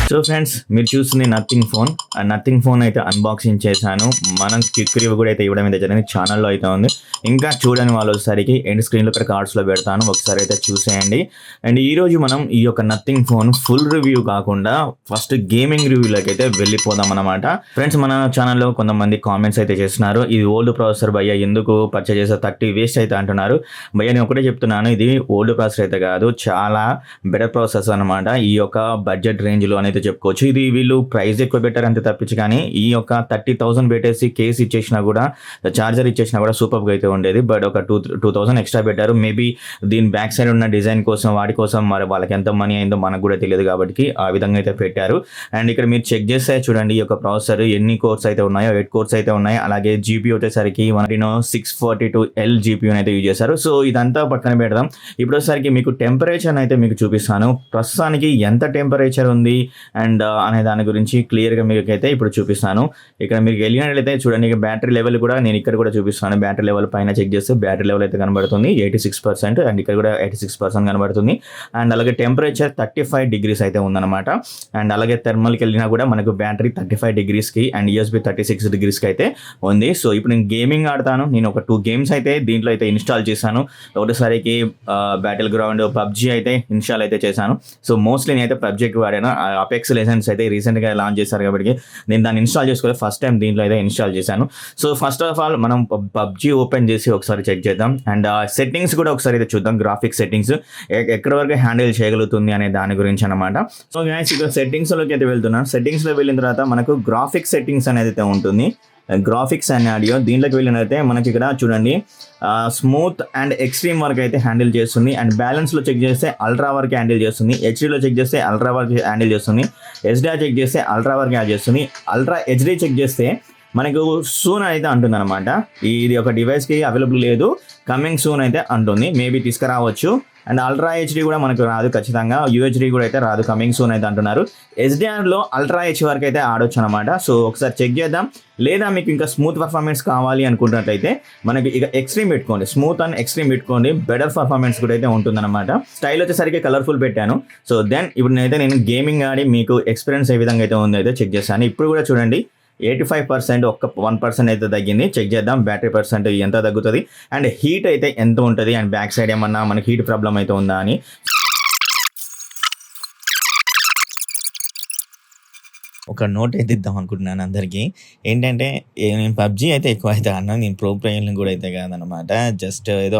So friends, మీరు చూస్తుంది nothing phone. ఆ నథింగ్ ఫోన్ అయితే అన్బాక్సింగ్ చేశాను. మనం క్విక్ రివ్యూ కూడా అయితే ఇవ్వడం అయితే జరిగింది, ఛానల్లో అయితే ఉంది. ఇంకా చూడని వాళ్ళు వచ్చేసరికి ఎండ్ స్క్రీన్లో ఇక్కడ కార్డ్స్లో పెడతాను, ఒకసారి అయితే చూసేయండి. అండ్ ఈరోజు మనం ఈ యొక్క నథింగ్ ఫోన్ ఫుల్ రివ్యూ కాకుండా ఫస్ట్ గేమింగ్ రివ్యూలోకి అయితే వెళ్ళిపోదాం అనమాట. ఫ్రెండ్స్, మన ఛానల్లో కొంతమంది కామెంట్స్ అయితే చేస్తున్నారు, ఇది ఓల్డ్ ప్రాసెసర్ భయ్య, ఎందుకు పర్చేజ్ చేస్తే 30 వేస్ట్ అయితే అంటున్నారు. భయ్య నేను ఒకటే చెప్తున్నాను, ఇది ఓల్డ్ ప్రాసెసర్ అయితే కాదు, చాలా బెటర్ ప్రాసెసర్ అనమాట. ఈ యొక్క బడ్జెట్ రేంజ్లో అనేది చెప్పుకోవచ్చు. ఇది వీళ్ళు ప్రైస్ ఎక్కువ పెట్టారు అంతే తప్పించి, కానీ ఈ యొక్క 30,000 పెట్టేసి కేస్ ఇచ్చేసినా కూడా, చార్జర్ ఇచ్చేసినా కూడా సూపర్గా అయితే ఉండేది. బట్ ఒక 2,000 ఎక్స్ట్రా పెట్టారు. మేబీ దీని బ్యాక్ సైడ్ ఉన్న డిజైన్ కోసం, వాటి కోసం, మరి వాళ్ళకి ఎంత మనీ అయిందో మనకు కూడా తెలియదు కాబట్టి ఆ విధంగా అయితే పెట్టారు. అండ్ ఇక్కడ మీరు చెక్ చేస్తే చూడండి, ఈ యొక్క ప్రాసెసర్ ఎన్ని కోర్స్ అయితే ఉన్నాయో, 8 కోర్స్ అయితే ఉన్నాయి. అలాగే జీపీ వచ్చేసరికి 642L జీపీ అయితే యూజ్ చేశారు. సో ఇదంతా పక్కన పెడదాం. ఇప్పుడు వచ్చేసరికి మీకు టెంపరేచర్ అయితే మీకు చూపిస్తాను, ప్రస్తుతానికి ఎంత టెంపరేచర్ ఉంది అండ్ అనే దాని గురించి క్లియర్గా మీకు అయితే ఇప్పుడు చూపిస్తాను. ఇక్కడ మీరు వెళ్ళినట్లయితే చూడండి, బ్యాటరీ లెవెల్ కూడా నేను ఇక్కడ కూడా చూపిస్తాను. బ్యాటరీ లెవెల్ పైన చెక్ చేస్తే బ్యాటరీ లెవెల్ అయితే కనబడుతుంది 86%, అండ్ ఇక్కడ కూడా 86% కనబడుతుంది. అండ్ అలాగే టెంపరేచర్ 35 degrees అయితే ఉందన్నమాట. అండ్ అలాగే థర్మల్కి వెళ్ళినా కూడా మనకు బ్యాటరీ 35 degreesకి అండ్ USB 36 degreesకి అయితే ఉంది. సో ఇప్పుడు నేను గేమింగ్ ఆడతాను. నేను ఒక 2 గేమ్స్ అయితే దీంట్లో అయితే ఇన్స్టాల్ చేశాను. ఒకటిసారికి బ్యాటిల్ గ్రౌండ్ పబ్జీ అయితే ఇన్స్టాల్ అయితే చేశాను. సో మోస్ట్లీ నేను అయితే పబ్జీకి వాడాను. అపెక్స్ లెజెండ్స్ అయితే రీసెంట్గా లాంచ్ చేశారు కాబట్టి నేను దాన్ని ఇన్స్టాల్ చేసుకోవాలి, ఫస్ట్ టైం దీంట్లో అయితే ఇన్స్టాల్ చేశాను. సో ఫస్ట్ ఆఫ్ ఆల్ మనం పబ్జీ ఓపెన్ చేసి ఒకసారి చెక్ చేద్దాం. అండ్ సెట్టింగ్స్ కూడా ఒకసారి అయితే చూద్దాం, గ్రాఫిక్స్ సెట్టింగ్స్ ఎక్కడి వరకు హ్యాండిల్ చేయగలుగుతుంది అనే దాని గురించి అనమాట. సో గైస్, ఇక్కడ సెట్టింగ్స్లోకి అయితే వెళ్తున్నాను. సెట్టింగ్స్లో వెళ్ళిన తర్వాత మనకు గ్రాఫిక్స్ సెట్టింగ్స్ అనేది అయితే ఉంటుంది. గ్రాఫిక్స్ అండ్ ఆడియో దీంట్లోకి వెళ్ళినైతే మనకి ఇక్కడ చూడండి, స్మూత్ అండ్ ఎక్స్ట్రీమ్ వరకు అయితే హ్యాండిల్ చేస్తుంది. అండ్ బ్యాలెన్స్లో చెక్ చేస్తే అల్ట్రా వరకు హ్యాండిల్ చేస్తుంది. హెచ్డీలో చెక్ చేస్తే అల్ట్రా వరకు హ్యాండిల్ చేస్తుంది. హెచ్డిఆర్ చెక్ చేస్తే అల్ట్రా వరకు హ్యాండిల్ చేస్తుంది. అల్ట్రా హెచ్డీ చెక్ చేస్తే మనకు సూన్ అయితే అంటుంది అనమాట. ఇది ఒక డివైస్కి అవైలబుల్ లేదు, కమింగ్ సూన్ అయితే అంటుంది, మేబీ తీసుకురావచ్చు. అండ్ అల్ట్రా హెచ్డీ కూడా మనకు రాదు ఖచ్చితంగా, యూహెచ్డీ కూడా అయితే రాదు, కమింగ్ సూన్ అయితే అంటున్నారు. హెచ్డిఆర్లో అల్ట్రా హెచ్ వరకు అయితే ఆడొచ్చు అనమాట. సో ఒకసారి చెక్ చేద్దాం. లేదా మీకు ఇంకా స్మూత్ పర్ఫార్మెన్స్ కావాలి అనుకుంటున్నట్లయితే మనకి ఇక ఎక్స్ట్రీమ్ పెట్టుకోండి, స్మూత్ అండ్ ఎక్స్ట్రీమ్ పెట్టుకోండి, బెటర్ పర్ఫార్మెన్స్ కూడా అయితే ఉంటుందన్నమాట. స్టైల్ వచ్చేసరికి కలర్ఫుల్ పెట్టాను. సో దెన్ ఇప్పుడు నేను గేమింగ్ ఆడి మీకు ఎక్స్పీరియన్స్ ఏ విధంగా అయితే ఉందో అయితే చెక్ చేస్తాను. ఇప్పుడు కూడా చూడండి 85%, ఒక్క 1% అయితే తగ్గింది. చెక్ చేద్దాం బ్యాటరీ పర్సెంట్ ఎంత తగ్గుతుంది అండ్ హీట్ అయితే ఎంత ఉంటుంది, అండ్ బ్యాక్ సైడ్ ఏమన్నా మనకి హీట్ ప్రాబ్లం అయితే ఉందా అని. ఒక నోట్ అయితే ఇద్దాం అనుకుంటున్నాను అందరికీ. ఏంటంటే నేను పబ్జీ అయితే ఎక్కువ అయితే ఆడినాను, నేను ప్రో ప్లేయర్ని కూడా అయితే కాదనమాట. జస్ట్ ఏదో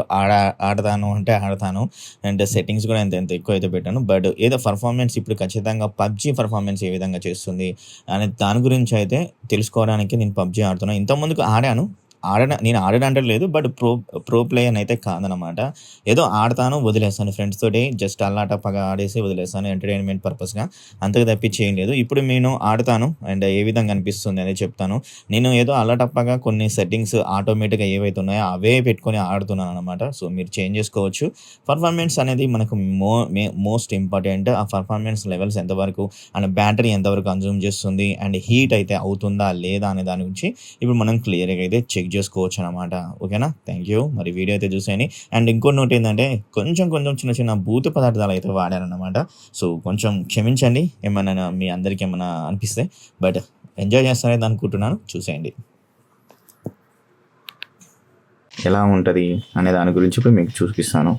ఆడతాను అంటే ఆడతాను, అండ్ సెట్టింగ్స్ కూడా ఎంత ఎక్కువ అయితే పెట్టాను. బట్ ఏదో పర్ఫార్మెన్స్ ఇప్పుడు ఖచ్చితంగా పబ్జీ పర్ఫార్మెన్స్ ఏ విధంగా చేస్తుంది అనే దాని గురించి అయితే తెలుసుకోవడానికి నేను పబ్జీ ఆడుతున్నాను. ఇంతకుముందుకు ఆడాను, నేను ఆడడంటే లేదు, బట్ ప్రో ప్లేయర్ అయితే కాదనమాట. ఏదో ఆడతాను, వదిలేస్తాను ఫ్రెండ్స్ తోటి, జస్ట్ అల్లాటప్పగా ఆడేసి వదిలేస్తాను ఎంటర్టైన్మెంట్ పర్పస్గా, అంతకు తప్పించి ఏం లేదు. ఇప్పుడు నేను ఆడతాను అండ్ ఏ విధంగా అనిపిస్తుంది అనేది చెప్తాను. నేను ఏదో అల్లాటప్పగా కొన్ని సెట్టింగ్స్ ఆటోమేటిక్గా ఏవైతే ఉన్నాయో అవే పెట్టుకొని ఆడుతున్నాను అనమాట. సో మీరు చేంజ్ చేసుకోవచ్చు. పర్ఫార్మెన్స్ అనేది మనకు మోస్ట్ ఇంపార్టెంట్. ఆ పర్ఫార్మెన్స్ లెవెల్స్ ఎంతవరకు అండ్ బ్యాటరీ ఎంతవరకు కన్జ్యూమ్ చేస్తుంది అండ్ హీట్ అయితే అవుతుందా లేదా అనే దాని గురించి ఇప్పుడు మనం క్లియర్గా అయితే చెక్ చేసుకోవచ్చు అనమాట. ఓకేనా, థ్యాంక్ యూ. మరి వీడియో అయితే చూసేయండి. అండ్ ఇంకో నోట్ ఏంటంటే కొంచెం చిన్న భూత పదార్థాలు అయితే వాడారనమాట. సో కొంచెం క్షమించండి ఏమన్నా మీ అందరికీ ఏమైనా అనిపిస్తే, బట్ ఎంజాయ్ చేస్తారని అనుకుంటున్నాను. చూసేయండి ఎలా ఉంటుంది అనే దాని గురించి ఇప్పుడు మీకు చూపిస్తాను.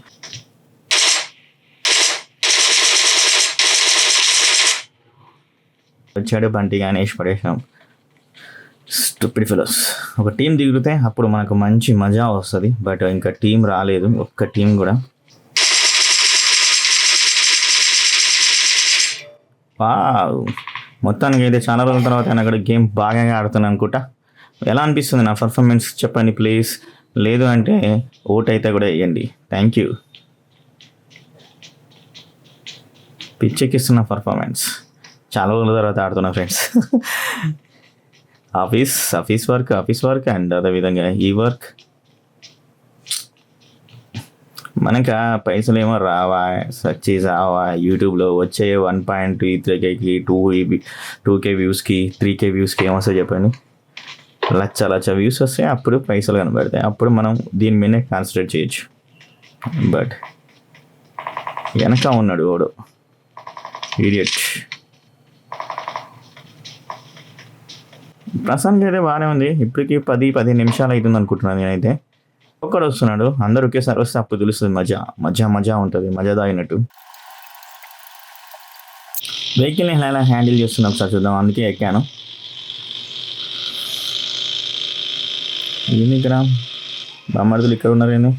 వచ్చాడు బంటి గణేష్, పడేసాం. Stupid fellows. ఒక టీం దిగితే అప్పుడు మనకు మంచి మజా వస్తుంది, బట్ ఇంకా టీం రాలేదు, ఒక్క టీం కూడా. మొత్తానికి అయితే చాలా రోజుల తర్వాత నేను అక్కడ గేమ్ బాగా ఆడుతున్నాను అనుకుంటా. ఎలా అనిపిస్తుంది నా పర్ఫార్మెన్స్ చెప్పండి ప్లీజ్. లేదు అంటే ఓట్ అయితే కూడా వేయండి. Thank you. పిచ్చెక్కిస్తున్న పర్ఫార్మెన్స్, చాలా రోజుల తర్వాత ఆడుతున్నా ఫ్రెండ్స్. ఆఫీస్ వర్క్ అండ్ అదేవిధంగా ఈ వర్క్. మనకు పైసలు ఏమో రావా, సర్చ్ రావా, యూట్యూబ్లో వచ్చే 1.3Kకి 2K వ్యూస్కి 3K వ్యూస్కి ఏమొస్తాయి చెప్పండి. లచ్చ వ్యూస్ వస్తే అప్పుడు పైసలు కనబడతాయి, అప్పుడు మనం దీని మీదనే కాన్సన్ట్రేట్ చేయొచ్చు. బట్ వెనక ఉన్నాడు వాడు ఇడియట్. ప్రస్తుతానికి అయితే బాగానే ఉంది. ఇప్పటికి 10-15 నిమిషాలు అవుతుంది అనుకుంటున్నాను నేనైతే. ఒక్కడు వస్తున్నాడు, అందరు ఒకేసారి వస్తే అప్పుడు తెలుస్తుంది మజా మజా మజా ఉంటుంది, మజా తాగినట్టు. వెహికల్ని ఎలా హ్యాండిల్ చేస్తున్నా ఒకసారి చూద్దాం, అందుకే ఎక్కాను. ఏంది ఇక్కడ బామ్మర్దులు ఇక్కడ ఉన్నారేంది?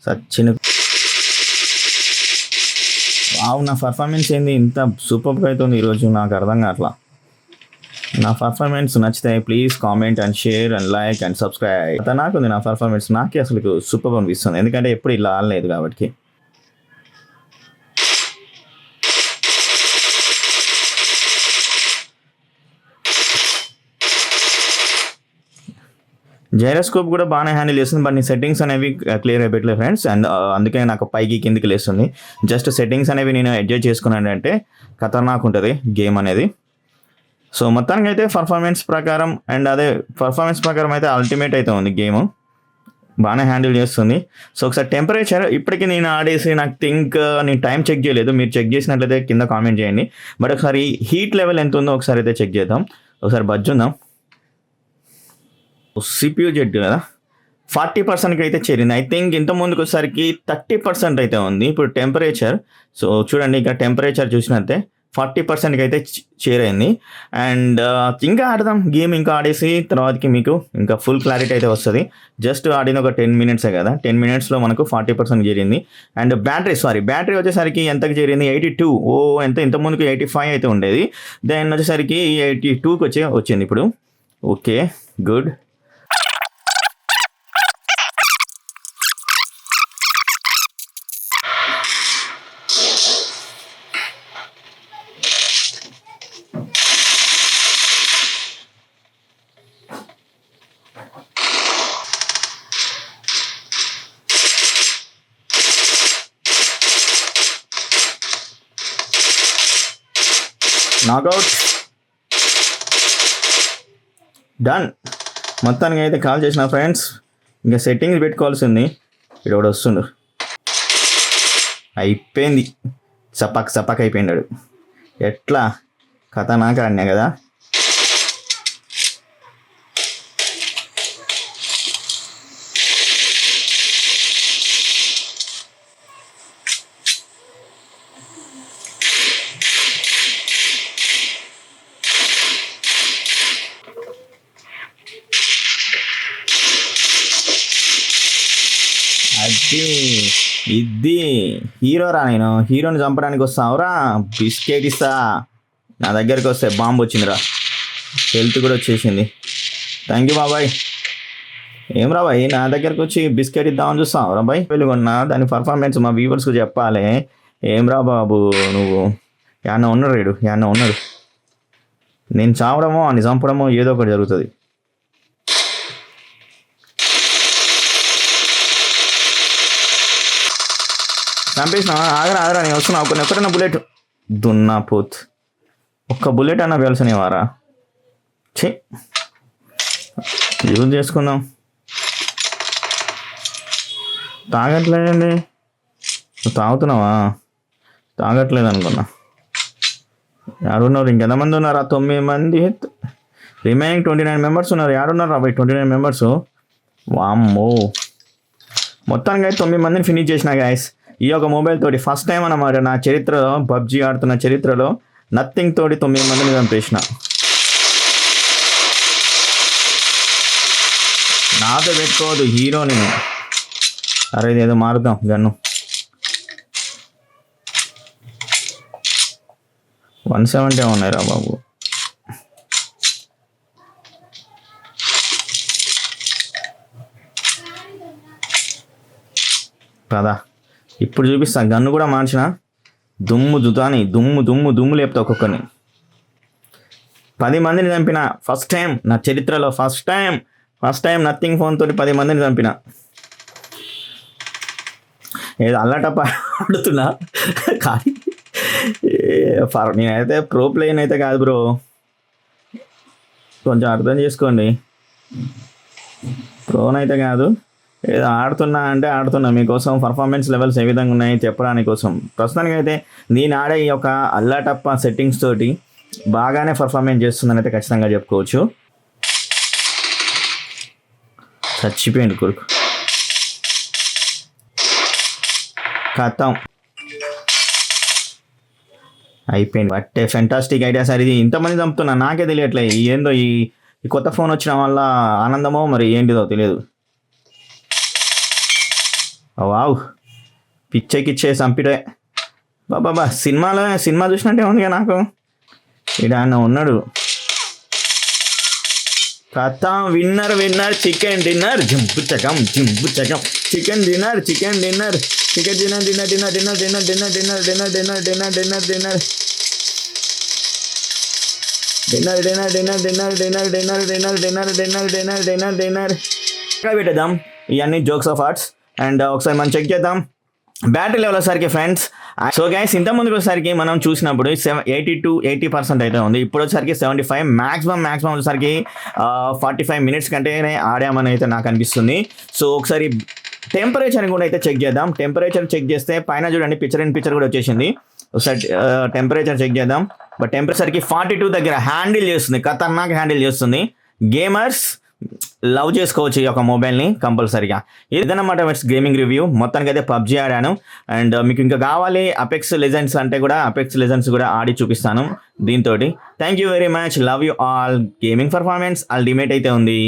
సచిన్ వావ్, నా పర్ఫార్మెన్స్ ఏంది ఇంత సూపర్గా అవుతుంది ఈరోజు, నాకు అర్థం కావట్లా. నా పర్ఫార్మెన్స్ నచ్చితే please comment and share and like and subscribe. నాకుంది నా పర్ఫార్మెన్స్, నాకే అసలు సూపర్ అనిపిస్తుంది, ఎందుకంటే ఎప్పుడు ఇలా ఆడలేదు కాబట్టి. జైరోస్కోప్ కూడా బాగానే హ్యాండిల్ చేస్తుంది, బట్ నీ సెట్టింగ్స్ అనేవి క్లియర్ అయిపోయట్లేదు ఫ్రెండ్స్. అండ్ అందుకే నాకు పైకి కిందికి లేస్తుంది. జస్ట్ సెట్టింగ్స్ అనేవి నేను అడ్జస్ట్ చేసుకున్నాను అంటే ఖతర్నాక్ ఉంటుంది గేమ్ అనేది. సో మొత్తానికి అయితే పర్ఫార్మెన్స్ ప్రకారం అయితే అల్టిమేట్ అయితే ఉంది గేమ్, బాగానే హ్యాండిల్ చేస్తుంది. సో ఒకసారి టెంపరేచర్ ఇప్పటికీ నేను ఆడేసి నాకు నేను టైం చెక్ చేయలేదు, మీరు చెక్ చేసినట్లయితే కింద కామెంట్ చేయండి. బట్ ఒకసారి హీట్ లెవెల్ ఎంత ఉందో ఒకసారి అయితే చెక్ చేద్దాం. ఒకసారి బజ్జుందాం. CPU జెడ్ కదా 40%కి అయితే చేరింది. ఐ థింక్ ఇంత ముందుకు వచ్చేసరికి 30% అయితే ఉంది ఇప్పుడు టెంపరేచర్. సో చూడండి ఇక్కడ టెంపరేచర్ చూసినట్టే 40%కి అయితే చేరైంది. అండ్ ఇంకా ఆడదాం గేమ్, ఇంకా ఆడేసి తర్వాతకి మీకు ఇంకా ఫుల్ క్లారిటీ అయితే వస్తుంది. జస్ట్ ఆడిన ఒక 10 మినిట్సే కదా, 10 మినిట్స్లో మనకు 40% చేరింది. అండ్ బ్యాటరీ వచ్చేసరికి ఎంతకు చేరింది? 82. ఇంత ముందుకు 85 అయితే ఉండేది, దెన్ వచ్చేసరికి 82కి వచ్చింది ఇప్పుడు. Okay, good. Knockout done. మొత్తానికి అయితే కాల్ చేసిన ఫ్రెండ్స్, ఇంకా సెట్టింగ్స్ పెట్టుకోవాల్సింది. ఇక్కడ ఒకటి వస్తుండు, అయిపోయింది, సపాక్ అయిపోయినాడు. ఎట్లా కథ నాకు ఆడినా కదా. ఇది హీరోరా, నేను హీరోని చంపడానికి వస్తావురా, బిస్కెట్ ఇస్తా. నా దగ్గరికి వస్తే బాంబు వచ్చిందిరా, హెల్త్ కూడా వచ్చేసింది. థ్యాంక్ యూ బాబాయ్. ఏం రా బాయ్, నా దగ్గరకు వచ్చి బిస్కెట్ ఇద్దామని చూస్తావు రా బాయ్. వెళ్ళుకున్నా దాని పర్ఫార్మెన్స్ మా వ్యూవర్స్కి చెప్పాలి. ఏం రా బాబు నువ్వు, యాన్న ఉన్నాడు. నేను చావడమో అని చంపడమో ఏదో ఒకటి జరుగుతుంది. చంపేసిన ఆగరా నేను వస్తున్నా. ఒక్కటన్నా బుల్లెట్ దున్నా పోత్, ఒక్క బుల్లెట్ అన్నా పేల్చనివారా? యూజ్ చేసుకుందాం. తాగట్లేదండి. తాగుతున్నావా? తాగట్లేదు అనుకున్నా. ఎవరున్నారు? ఇంకెంతమంది ఉన్నారా? 9 మంది. రిమైనింగ్ 29 మెంబర్స్ ఉన్నారు. ఎవరున్నారు రా 29 మెంబర్స్? వామ్మో, మొత్తానికి అయితే 9 మందిని ఫినిష్ చేసిన గాయస్ ఈ యొక్క మొబైల్ తోటి. ఫస్ట్ టైం అన్నమాట నా చరిత్రలో, పబ్జీ ఆడుతున్న చరిత్రలో నథింగ్ తోటి 9 మందిని చంపేసిన. నాతో పెట్టుకోవద్దు హీరో నేను. అరే ఇదేదో మారుద్దాం గన్ను. 170 ఉన్నాయిరా బాబు. కదా ఇప్పుడు చూపిస్తా, గన్ను కూడా మార్చిన. దుమ్ము లేపుతా ఒక్కొక్కరిని. 10 మందిని చంపిన ఫస్ట్ టైం నా చరిత్రలో. ఫస్ట్ టైం నథింగ్ ఫోన్ తోటి 10 మందిని చంపిన. ఏదో అల్లటప్ప ఆడుతున్నా కానీ నేనైతే ప్రో ప్లేయర్ అయితే కాదు బ్రో, కొంచెం అర్థం చేసుకోండి. ప్రోనైతే కాదు, ఏదో ఆడుతున్నా అంటే ఆడుతున్నా మీకోసం పర్ఫార్మెన్స్ లెవెల్స్ ఏ విధంగా ఉన్నాయి చెప్పడానికి కోసం. ప్రస్తుతానికి అయితే నేను ఆడే ఈ యొక్క అల్లాటప్ప సెట్టింగ్స్ తోటి బాగానే పర్ఫార్మెన్స్ చేస్తుందని అయితే ఖచ్చితంగా చెప్పుకోవచ్చు. చచ్చిపోయింది కొడుకు. ఖతం అయిపోయింది. బట్టే ఫెంటాస్టిక్ ఐడియా సార్. ఇది ఇంతమంది చంపుతున్నా నాకే తెలియట్లేదు. ఏందో ఈ కొత్త ఫోన్ వచ్చిన వల్ల ఆనందమో మరి ఏంటిదో తెలియదు. వావ్, పిచ్చెకిచ్చే చంపిడే బాబా. సినిమా చూసినట్టే ఉందిగా నాకు. ఇక్కడ ఆయన ఉన్నాడు. ఖతం, విన్నర్ చికెన్ డిన్నర్. జింపుచకం చికెన్ డిన్నర్ చికెన్ డిన్నర్ పెట్టేద్దాం. ఇవన్నీ జోక్స్ ఆఫ్ ఆర్ట్స్. అండ్ ఒకసారి మనం చెక్ చేద్దాం బ్యాటరీ లెవెల్ వచ్చేసరికి ఫ్రెండ్స్. సో గైస్, ఇంత ముందుకు వచ్చేసరికి మనం చూసినప్పుడు 80% అయితే ఉంది. ఇప్పుడు వచ్చేసరికి 75, మ్యాక్సిమం వచ్చేసరికి 45 మినిట్స్ కంటేనే ఆడామని అయితే నాకు అనిపిస్తుంది. సో ఒకసారి టెంపరేచర్ కూడా అయితే చెక్ చేద్దాం. టెంపరేచర్ చెక్ చేస్తే పైన చూడండి పిక్చర్ కూడా వచ్చేసింది. ఒకసారి టెంపరేచర్ చెక్ చేద్దాం. బట్ టెంపరేచర్కి 42 దగ్గర హ్యాండిల్ చేస్తుంది, ఖతర్నాక్ హ్యాండిల్ చేస్తుంది. గేమర్స్ లవ్ చేసుకోవచ్చు ఈ యొక్క మొబైల్ని కంపల్సరీగా. ఇదన్నమాట గేమింగ్ రివ్యూ. మొత్తానికి అయితే పబ్జీ ఆడాను. అండ్ మీకు ఇంకా కావాలి అపెక్స్ లెజెండ్స్ అంటే కూడా అపెక్స్ లెజెండ్స్ కూడా ఆడి చూపిస్తాను దీంతో. Thank you very much, love you all. Gaming performance ultimate అయితే ఉంది.